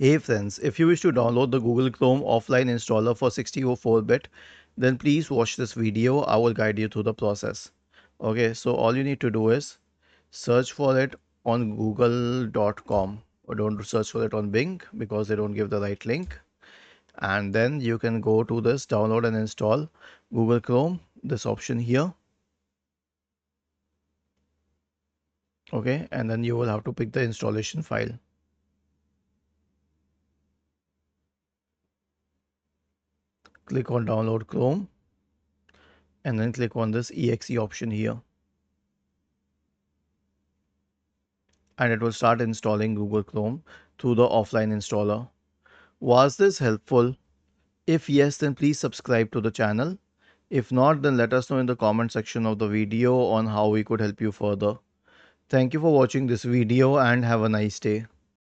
Hey friends, if you wish to download the Google Chrome offline installer for 64-bit, then please watch this video. I will guide you through the process. Okay, so all you need to do is search for it on google.com, or don't search for it on Bing because they don't give the right link. And then you can go to this download and install Google Chrome, this option here. Okay, and then you will have to pick the installation file. Click on download Chrome and then click on this exe option here. And it will start installing Google Chrome through the offline installer. Was this helpful? If yes, then please subscribe to the channel. If not, then let us know in the comment section of the video on how we could help you further. Thank you for watching this video and have a nice day.